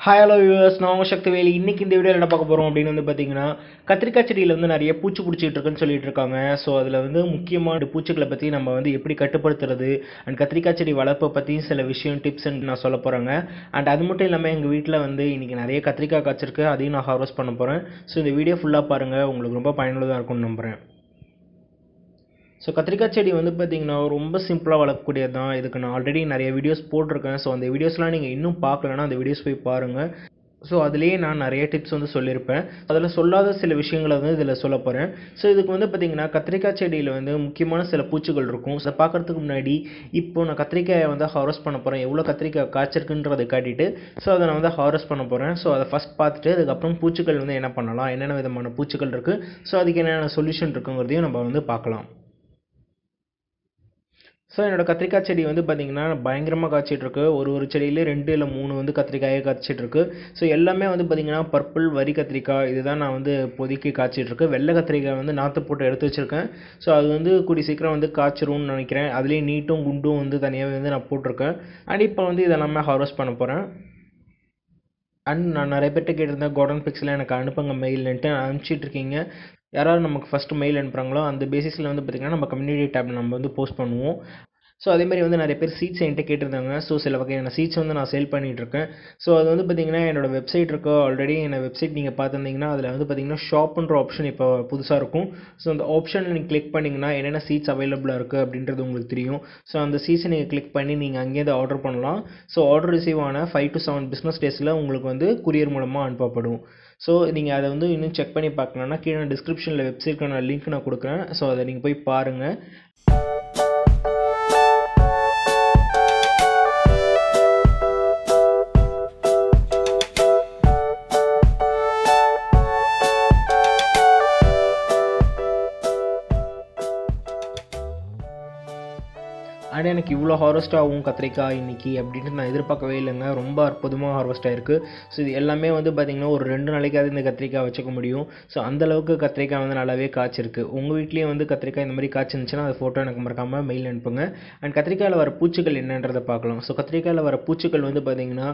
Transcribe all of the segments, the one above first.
Hi hello viewers, நான் உங்கள் சக்திவேல். இன்றைக்கி இந்த வீடியோவில் என்ன பார்க்க போகிறோம் அப்படின்னு பார்த்தீங்கன்னா, கத்திரிக்காய் செடியில் நிறைய பூச்சி பிடிச்சிட்டு இருக்குன்னு சொல்லிட்டு இருக்காங்க. ஸோ அதில் முக்கியமான பூச்சிகளை பற்றி நம்ம எப்படி கட்டுப்படுத்துறது அண்ட் கத்திரிக்காய் செடி வளர்ப்பை பற்றி சில விஷயம் டிப்ஸ் நான் சொல்ல போகிறேங்க. அண்ட் அது மட்டும் இல்லாமல் எங்கள் வீட்டில் இன்றைக்கி நிறைய கத்திரிக்காய் காய்ச்சிருக்கு, அதையும் நான் ஹார்வெஸ்ட் பண்ண போகிறேன். ஸோ இந்த வீடியோ ஃபுல்லாக பாருங்கள், உங்களுக்கு ரொம்ப பயனுள்ளதாக இருக்கும்னு நம்புகிறேன். ஸோ கத்திரிக்காய் செடி பார்த்திங்கன்னா ரொம்ப சிம்பிளாக வளர்க்கக்கூடியது தான். இதுக்கு நான் ஆல்ரெடி நிறைய வீடியோஸ் போட்டிருக்கேன். ஸோ அந்த வீடியோஸ்லாம் நீங்கள் இன்னும் பார்க்கலன்னா அந்த வீடியோஸ் போய் பாருங்கள். ஸோ அதுலேயே நான் நிறைய டிப்ஸ் சொல்லியிருப்பேன். அதில் சொல்லாத சில விஷயங்களை இதில் சொல்ல போகிறேன். ஸோ இதுக்கு பார்த்திங்கன்னா கத்திரிக்காய் செடியில் முக்கியமான சில பூச்சிகள் இருக்கும். ஸோ பார்க்குறதுக்கு முன்னாடி இப்போ நான் கத்திரிக்காயை ஹார்வெஸ்ட் பண்ண போகிறேன். எவ்வளோ கத்திரிக்காய் காய்ச்சிருக்குன்றதை காட்டிட்டு ஸோ அதை நான் ஹார்வெஸ்ட் பண்ண போகிறேன். ஸோ அதை ஃபஸ்ட் பார்த்துட்டு அதுக்கப்புறம் பூச்சிகள் என்ன பண்ணலாம், என்னென்ன விதமான பூச்சிகள் இருக்குது, ஸோ அதுக்கு என்னென்ன சொல்யூஷன் இருக்குங்கிறதையும் நம்ம பார்க்கலாம். ஸோ என்னோடய கத்திரிக்காய் செடி பார்த்திங்கன்னா பயங்கரமாக காய்ச்சிட்ருக்கு. ஒரு செடியிலே 2 இல்லை 3 கத்திரிக்காயே காய்ச்சிட்ருக்கு. ஸோ எல்லாமே பார்த்திங்கன்னா பர்பிள் வரி கத்திரிக்காய் இதுதான் நான் இப்போதைக்கு காய்ச்சிட்ருக்கு. வெள்ளை கத்திரிக்காய் நாற்று போட்டு எடுத்து வச்சுருக்கேன். ஸோ அது கூடி சீக்கிரம் காய்ச்சிரும்னு நினைக்கிறேன். அதுலேயே நீட்டும் குண்டும் தனியாகவே நான் போட்டிருக்கேன். அண்ட் இப்போ இதெல்லாமே ஹார்வெஸ்ட் பண்ண போகிறேன். அண்ட் நான் நிறைய பேர்கிட்ட கேட்டிருந்தேன், கார்டன் பிக்ஸில் எனக்கு அனுப்புங்க மெயில்ன்ட்டு அனுப்பிச்சிட்ருக்கீங்க. யாராவது நமக்கு ஃபஸ்ட்டு மெயில் அனுப்புகிறாங்களோ அந்த பேசிஸில் பார்த்திங்கன்னா நம்ம கம்யூனிட்டி டேப்பில் நம்ம போஸ்ட் பண்ணுவோம். ஸோ அதேமாதிரி நிறைய பேர் சீட்ஸ் என்கிட்ட கேட்டிருந்தாங்க. ஸோ சில வகையான சீட்ஸ் நான் சேல் பண்ணிகிட்ருக்கேன். ஸோ அது பார்த்திங்கன்னா என்னோடய வெப்சைட் இருக்கோ, ஆல்ரெடி என்னோட வெப்சைட் நீங்கள் பார்த்துருந்தீங்கன்னா அதில் பார்த்திங்கன்னா ஷாப்புன்ற ஆப்ஷன் இப்போ புதுசாக இருக்கும். ஸோ அந்த ஆப்ஷனில் நீங்கள் கிளிக் பண்ணிங்கன்னா என்னென்ன சீட்ஸ் அவைலபிளாக இருக்குது அப்படின்றது உங்களுக்கு தெரியும். ஸோ அந்த சீட்ஸை நீங்கள் கிளிக் பண்ணி நீங்கள் அங்கேயே ஆர்டர் பண்ணலாம். ஸோ ஆர்டர் ரிசீவ் ஆன 5 to 7 பிஸ்னஸ் டேஸில் உங்களுக்கு குரியர் மூலமாக அனுப்பப்படும். ஸோ நீங்கள் அதை இன்னும் செக் பண்ணி பார்க்கணுன்னா கீழே டிஸ்கிரிப்ஷனில் வெப்சைட்க்கான லிங்க் நான் கொடுக்குறேன். ஸோ அதை நீங்கள் போய் பாருங்கள். ஆனால் எனக்கு இவ்வளோ ஹார்வெஸ்ட் ஆகும் கத்திரிக்காய் இன்றைக்கி அப்படின்ட்டு நான் எதிர்பார்க்கவே இல்லைங்க. ரொம்ப அற்புதமாக ஹார்வெஸ்ட் ஆகிருக்கு. ஸோ இது எல்லாமே பார்த்திங்கன்னா ஒரு 2 நாளைக்காவது இந்த கத்திரிக்காய் வச்சுக்க முடியும். ஸோ அந்தளவுக்கு கத்திரிக்காய் நல்லாவே காய்ச்சிருக்கு. உங்கள் வீட்லேயே கத்திரிக்காய் இந்த மாதிரி காய்ச்சிருந்துச்சுன்னா அது ஃபோட்டோ எனக்கு மறக்காமல் மெயில் அனுப்புங்க. அண்ட் கத்திரிக்காயில் வர பூச்சிகள் என்னன்றதை பார்க்கலாம். ஸோ கத்திரிக்காயில் வர பூச்சிகள் பார்த்திங்கன்னா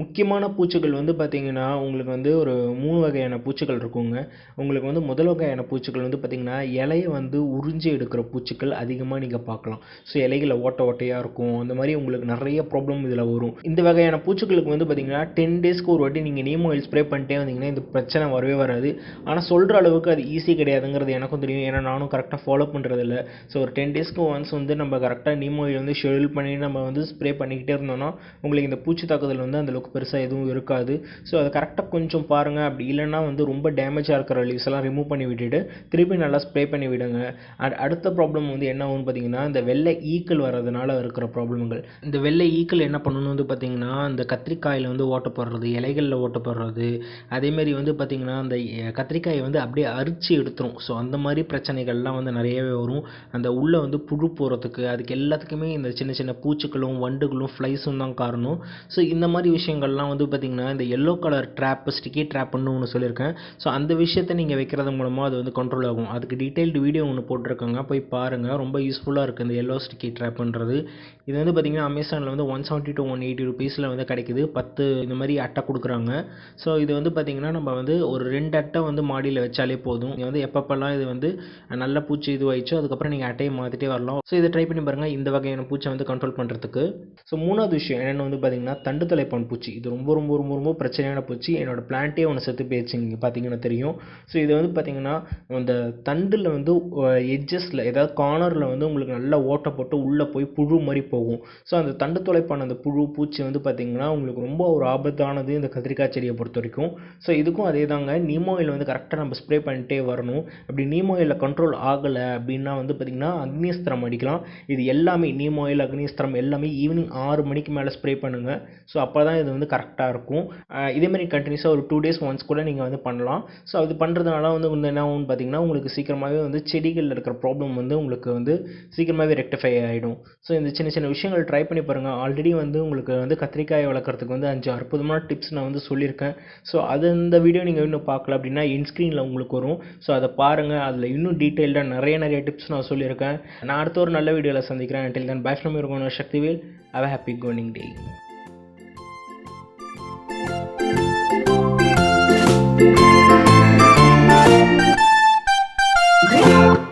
முக்கியமான பூச்சிகள் பார்த்திங்கன்னா உங்களுக்கு ஒரு 3 வகையான பூச்சிகள் இருக்குங்க. உங்களுக்கு முதல் வகையான பூச்சிகள் பார்த்திங்கன்னா இலையை உறிஞ்சி எடுக்கிற பூச்சிகள் அதிகமாக நீங்கள் பார்க்கலாம். ஸோ இலைகளை ஓட்டையாக இருக்கும். அந்த மாதிரி உங்களுக்கு நிறைய ப்ராப்ளம் இதில் வரும். இந்த வகையான பூச்சிகளுக்கு பார்த்திங்கன்னா 10 டேஸ்க்கு ஒரு வாட்டி நீங்கள் நீம் ஆயில் ஸ்ப்ரே பண்ணிட்டே வந்தீங்கன்னா இந்த பிரச்சனை வரவே வராது. ஆனால் சொல்கிற அளவுக்கு அது ஈஸி கிடையாதுங்கிறது எனக்கும் தெரியும். ஏன்னா நானும் கரெக்டாக ஃபாலோ பண்ணுறதில்ல. ஸோ ஒரு 10 டேஸ்க்கு ஒன்ஸ் நம்ம கரெக்டாக நீம் ஆயில் ஷெடியூல் பண்ணி நம்ம ஸ்ப்ரே பண்ணிக்கிட்டே இருந்தோம்னா உங்களுக்கு இந்த பூச்சி தாக்குதல் அந்தளவுக்கு பெருசாக எதுவும் இருக்காது. ஸோ அதை கரெக்டாக கொஞ்சம் பாருங்கள். அப்படி இல்லைன்னா ரொம்ப டேமேஜாக இருக்கிற லீவ்ஸ் எல்லாம் ரிமூவ் பண்ணி விட்டுட்டு திருப்பி நல்லா ஸ்ப்ரே பண்ணி விடுங்க. அடுத்த ப்ராப்ளம் என்ன ஆகும்னு பார்த்திங்கன்னா இந்த வெள்ளை ஈக்கள் வரதுனால இருக்கிற ப்ராப்ளம்கள். இந்த வெள்ளை ஈக்கள் என்ன பண்ணணும் பார்த்திங்கன்னா இந்த கத்திரிக்காயில் ஓட்ட போடுறது, இலைகளில் ஓட்ட போடுறது, அதேமாரி பார்த்திங்கன்னா அந்த கத்திரிக்காயை அப்படியே அரிச்சு எடுத்துரும். ஸோ அந்த மாதிரி பிரச்சனைகள்லாம் நிறையவே வரும். அந்த உள்ளே புழு போகிறதுக்கு அதுக்கு எல்லாத்துக்குமே இந்த சின்ன சின்ன பூச்சிகளும் வண்டுகளும் ஃப்ளைஸும் தான் காரணம். ஸோ இந்த மாதிரி விஷயங்கள்லாம் பார்த்திங்கன்னா இந்த எல்லோ கலர் ட்ராப், ஸ்டிக்கி ட்ராப்னு ஒன்று சொல்லியிருக்கேன். ஸோ அந்த விஷயத்தை நீங்கள் வைக்கிறது மூலமாக அது கண்ட்ரோல் ஆகும். அதுக்கு டீட்டெயில்டு வீடியோ ஒன்று போட்டிருக்காங்க, போய் பாருங்கள். ரொம்ப யூஸ்ஃபுல்லாக இருக்குது இந்த எல்லோ ஸ்டிக்கி ட்ராப்ன்றது. இது பார்த்திங்கன்னா அமேசானில் 170 to 180 ருபீஸில் கிடைக்குது. 10 இந்த மாதிரி அட்டை கொடுக்குறாங்க. ஸோ இது பார்த்திங்கன்னா நம்ம ஒரு 2 அட்டை மாடியில் வச்சாலே போதும். இது எப்பப்பெல்லாம் இது நல்ல பூச்சி இதுவாயிடுச்சோ அதுக்கப்புறம் நீங்கள் அட்டையை மாற்றிட்டே வரலாம். ஸோ இதை ட்ரை பண்ணி பாருங்கள் இந்த வகையான பூச்சை கண்ட்ரோல் பண்ணுறதுக்கு. ஸோ 3வது விஷயம் என்னென்னு பார்த்திங்கன்னா தண்டு தலைப்பான் பூச்சி. இது ரொம்ப ரொம்ப ரொம்ப ரொம்ப பிரச்சனையான பூச்சி. என்னோடய பிளான்ட்டே ஒன்று செத்து போயிடுச்சு, நீங்கள் பார்த்தீங்கன்னா தெரியும். ஸோ இது பார்த்திங்கன்னா அந்த தண்டில் எட்ஜஸில் ஏதாவது கார்னரில் உங்களுக்கு நல்லா ஓட்டை போட்டு உள்ளே போய் புழு மாதிரி போகும். ஸோ அந்த தண்டு துளைப்பான அந்த புழு பூச்சி பார்த்திங்கன்னா உங்களுக்கு ரொம்ப ஒரு ஆபத்தானது இந்த கத்திரிக்காய் செடியை பொறுத்த வரைக்கும். ஸோ இதுக்கும் அதே தாங்க, நீம் ஆயில் கரெக்டாக நம்ம ஸ்ப்ரே பண்ணிட்டே வரணும். அப்படி நீம் ஆயிலில் கண்ட்ரோல் ஆகலை அப்படின்னா பார்த்திங்கன்னா அக்னிஸ்திரம் அடிக்கலாம். இது எல்லாமே நீம் ஆயில், அக்னிஸ்திரம் எல்லாமே ஈவினிங் 6 மணிக்கு மேலே ஸ்ப்ரே பண்ணுங்கள். ஸோ அப்போ தான் இது கரெக்டாக இருக்கும். இதேமாதிரி கண்டினியூஸாக ஒரு 2 days ஒன்ஸ் கூட நீங்கள் பண்ணலாம். ஸோ அது பண்ணுறதுனால என்ன ஆகும்னு பார்த்திங்கன்னா உங்களுக்கு சீக்கிரமாகவே செடிகளில் இருக்கிற ப்ராப்ளம் உங்களுக்கு சீக்கிரமாகவே ரெக்டிஃபை ஆகிடும். ஸோ இந்த சின்ன சின்ன விஷயங்கள் ட்ரை பண்ணி பாருங்கள். ஆல்ரெடி உங்களுக்கு கத்திரிக்காயை வளர்க்குறதுக்கு 5 அற்புதமான டிப்ஸ் நான் சொல்லியிருக்கேன். ஸோ அது இந்த வீடியோ நீங்கள் இன்னும் பார்க்கல அப்படின்னா இன்ஸ்க்ரீனில் உங்களுக்கு வரும். ஸோ அதை பாருங்கள். அதில் இன்னும் டீட்டெயில்டாக நிறைய டிப்ஸ் நான் சொல்லியிருக்கேன். நான் அடுத்த ஒரு நல்ல வீடியோவில் சந்திக்கிறேன். Until then, bye from your Sakthivel. Have a happy gardening day. பண்ணுங்கள்.